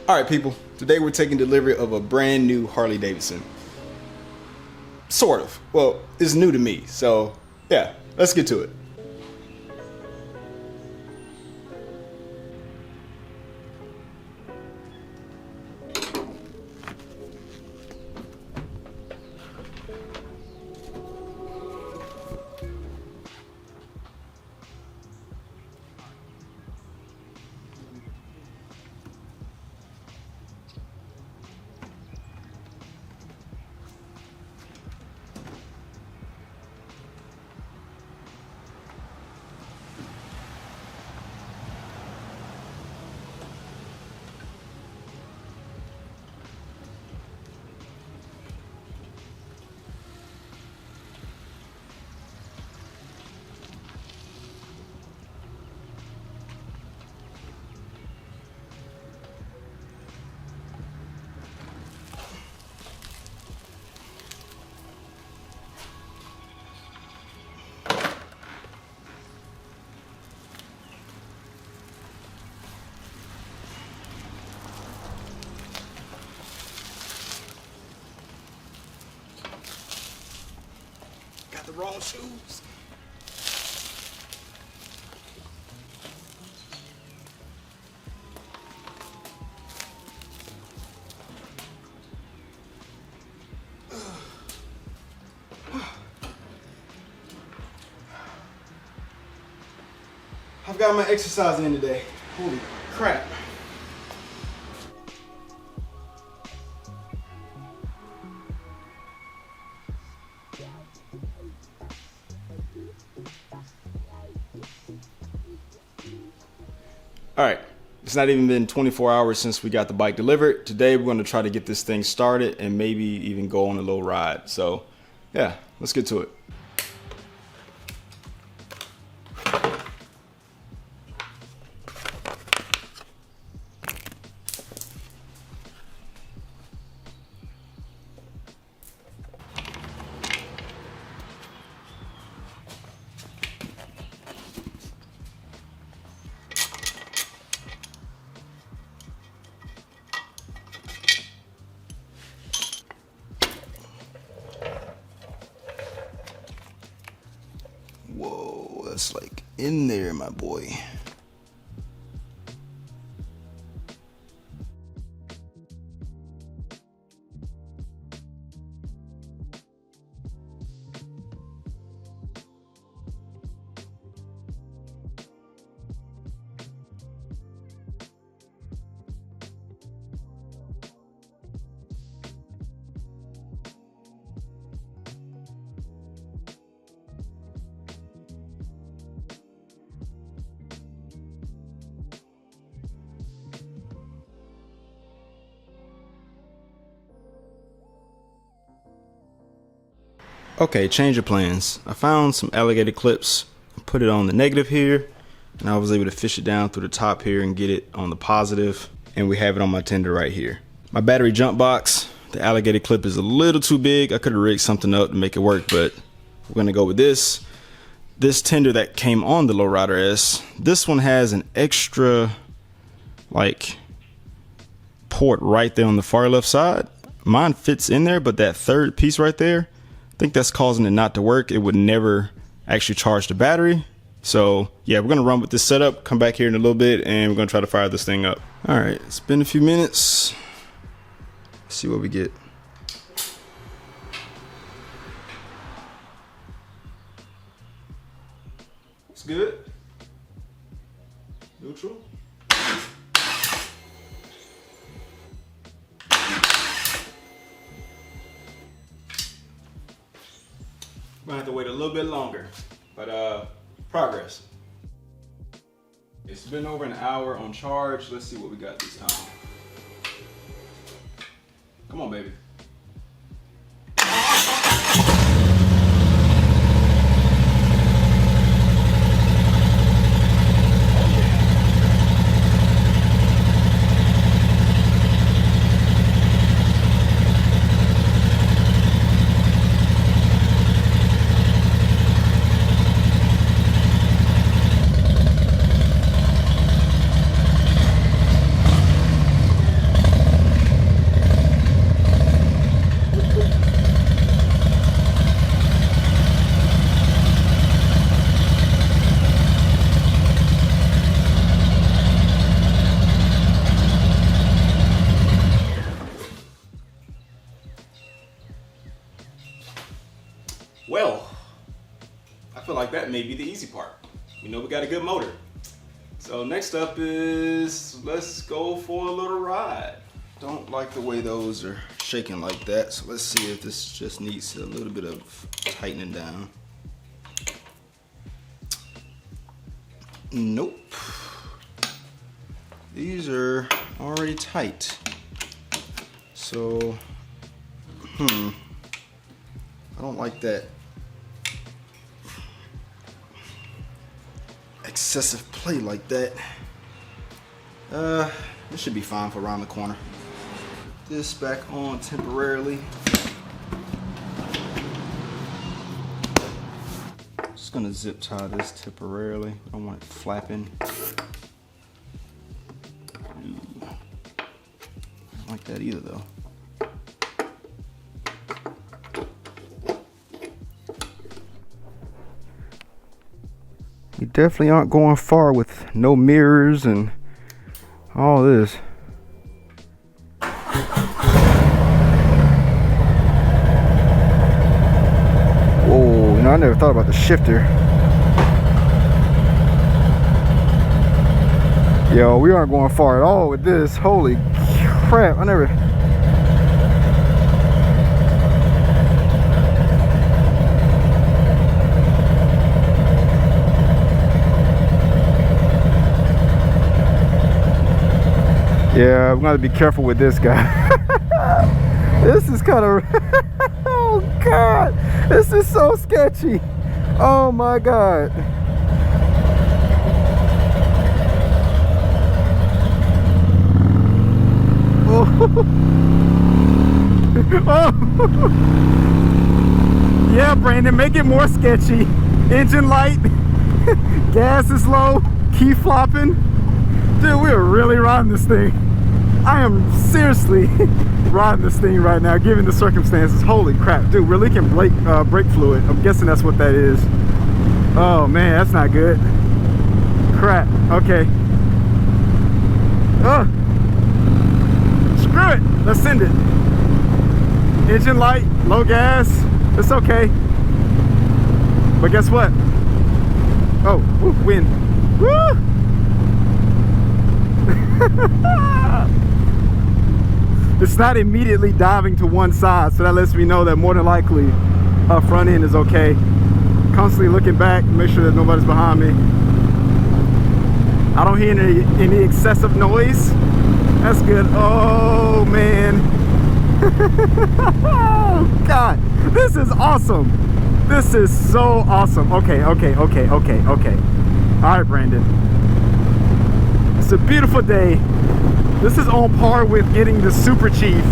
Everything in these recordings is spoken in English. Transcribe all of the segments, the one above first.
All right, people. Today we're taking delivery of a brand new Harley Davidson. Sort of. Well, it's new to me, so yeah, let's get to it. Got the wrong shoes. I've got my exercise in today. Holy crap. All right, it's not even been 24 hours since we got the bike delivered. Today we're going to try to get this thing started and maybe even go on a little ride. So yeah, let's get to it. Whoa, that's like in there, my boy. Okay, change of plans. I found some alligator clips, put it on the negative here, and I was able to fish it down through the top here and get it on the positive, and we have it on my tender right here. My battery jump box, the alligator clip is a little too big. I could have rigged something up to make it work, but we're gonna go with this. This tender that came on the Lowrider S, this one has an extra like port right there on the far left side. Mine fits in there, but that third piece right there, I think that's causing it not to work. It would never actually charge the battery. So yeah, we're gonna run with this setup, come back here in a little bit, and we're gonna try to fire this thing up. All right, it's been a few minutes. Let's see what we get. It's good. Neutral. Might have to wait a little bit longer, but progress. It's been over an hour on charge. Let's see what we got this time. Come on, baby. Well, I feel like that may be the easy part. We know we got a good motor. So next up is, let's go for a little ride. Don't like the way those are shaking like that, so let's see if this just needs a little bit of tightening down. Nope. These are already tight. So, I don't like that excessive play like that. This should be fine for around the corner. This back on temporarily. Just gonna zip tie this temporarily. I don't want it flapping. Ooh. Don't like that either though. You definitely aren't going far with no mirrors and all this. Whoa, you know, I never thought about the shifter. Yo, we aren't going far at all with this. Holy crap, I never... Yeah, I'm gonna be careful with this guy. This is kind of... Oh God, this is so sketchy. Oh my God. Oh. Yeah, Brandon, make it more sketchy. Engine light, gas is low, key flopping. Dude, we are really riding this thing. I am seriously riding this thing right now, given the circumstances. Holy crap, dude, we're leaking brake fluid. I'm guessing that's what that is. Oh man, that's not good. Crap, okay. Oh, screw it, let's send it. Engine light, low gas, it's okay. But guess what? Oh, woo, wind. Woo! It's not immediately diving to one side, so that lets me know that more than likely front end is okay. Constantly looking back, make sure that nobody's behind me. I don't hear any excessive noise. That's good. Oh man. Oh God, this is awesome. This is so awesome. Okay. All right, Brandon. It's a beautiful day. This is on par with getting the Super Chief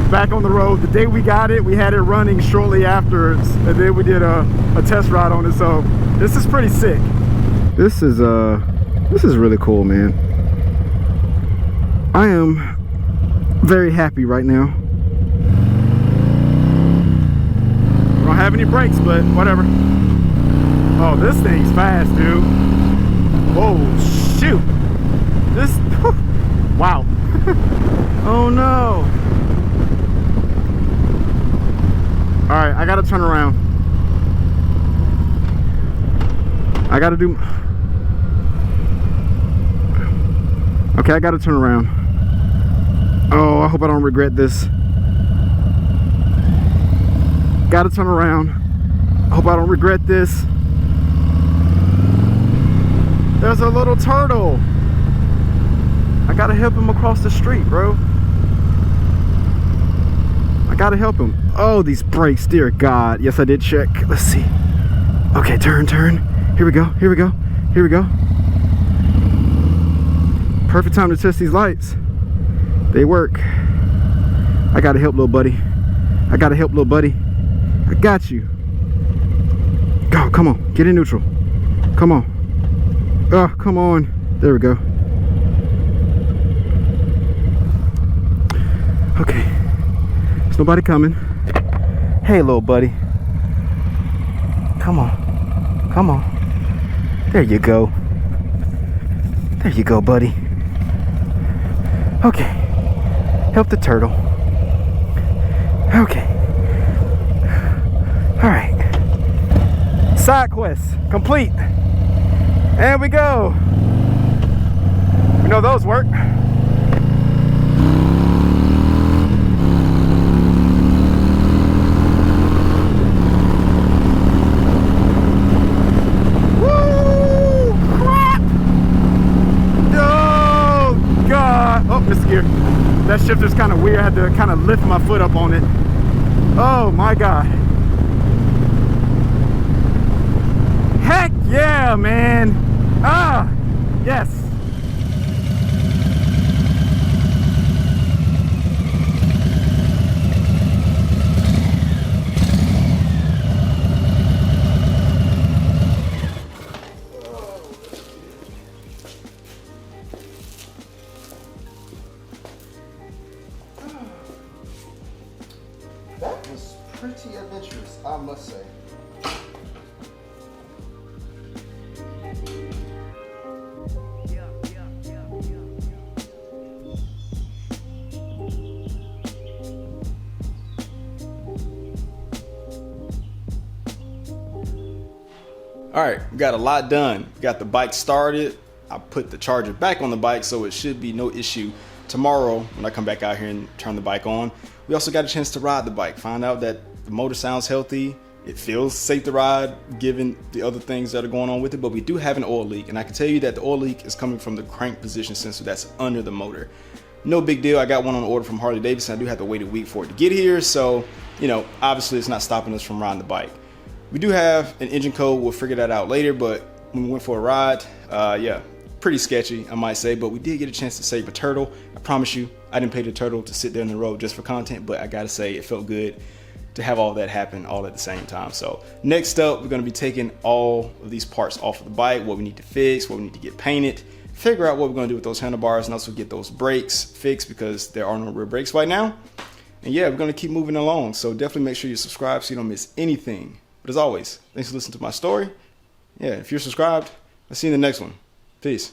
back on the road. The day we got it, we had it running shortly afterwards, and then we did a test ride on it. So this is pretty sick. This is really cool, man. I am very happy right now. We don't have any brakes, but whatever. Oh, this thing's fast, dude. Whoa, shoot. This, wow. Oh no. All right, I gotta turn around. I gotta do, okay, I gotta turn around. Oh, I hope I don't regret this. Gotta turn around. I hope I don't regret this. There's a little turtle. I gotta help him across the street, bro. I gotta help him. Oh, these brakes, dear God. Yes, I did check. Let's see. Okay, turn. Here we go. Perfect time to test these lights. They work. I gotta help little buddy. I got you. Go, come on. Get in neutral. Come on. Oh, come on. There we go. Okay. There's nobody coming. Hey, little buddy. Come on. There you go. There you go, buddy. Okay. Help the turtle. Okay. All right. Side quest complete. And we go. We know those work. Woo! Crap! Oh God! Oh, missed gear. That shifter's kind of weird. I had to kind of lift my foot up on it. Oh my God. Heck yeah, man. Ah, yes. That was pretty adventurous, I must say. All right, we got a lot done. We got the bike started. I put the charger back on the bike, so it should be no issue tomorrow when I come back out here and turn the bike on. We also got a chance to ride the bike, find out that the motor sounds healthy. It feels safe to ride given the other things that are going on with it, but we do have an oil leak, and I can tell you that the oil leak is coming from the crank position sensor that's under the motor. No big deal. I got one on order from Harley Davidson. I do have to wait a week for it to get here, so you know, obviously it's not stopping us from riding the bike. We do have an engine code. We'll figure that out later, but when we went for a ride, yeah, pretty sketchy, I might say, but we did get a chance to save a turtle. I promise you, I didn't pay the turtle to sit there in the road just for content, but I gotta say it felt good to have all that happen all at the same time. So next up, we're gonna be taking all of these parts off of the bike, what we need to fix, what we need to get painted, figure out what we're gonna do with those handlebars, and also get those brakes fixed because there are no rear brakes right now. And yeah, we're gonna keep moving along. So definitely make sure you subscribe so you don't miss anything. But as always, thanks for listening to my story. Yeah, if you're subscribed, I'll see you in the next one. Peace.